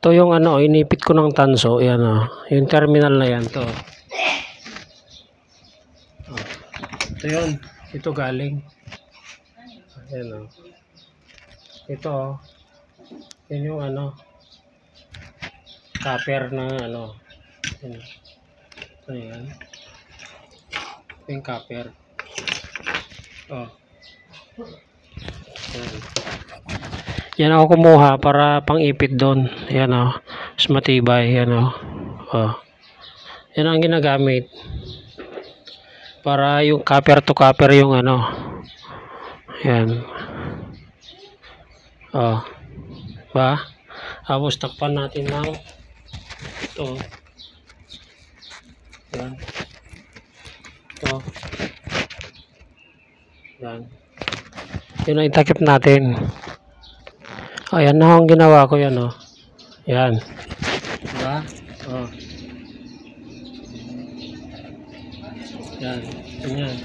Ito yung ano, inipit ko ng tanso. Yan o. Yung terminal na yan to. Oh. Ito yun. Ito galing. Ayan o. Ito o. Yan yung ano. Copper na ano. Yan. Ayan. Ito yung copper. Oh. Ayan. Yan ako kumuha para pang-ipit doon. Yan o. Mas matibay. Yan o. Oh. Yan ang ginagamit. Para yung copper to copper yung ano. Yan. Oh. Ba? Tapos takpan natin ng ito. Yan. Ito. Yan. Yun ang itakip natin. Ayan na ang ginawa ko yan, oh. Yan. Diba? Oh. Yan. Ganyan.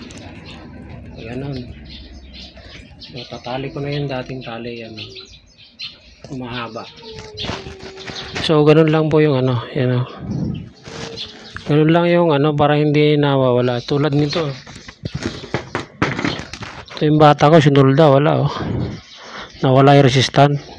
Ganon. So, tatali ko na yung dating tali. Yan, oh. Mahaba. So, ganun lang po yung ano. Yan, oh. Ganun lang yung ano para hindi nawawala. Tulad nito. Ito yung bata ko, sinulda. Wala, oh. Nawala yung resistant.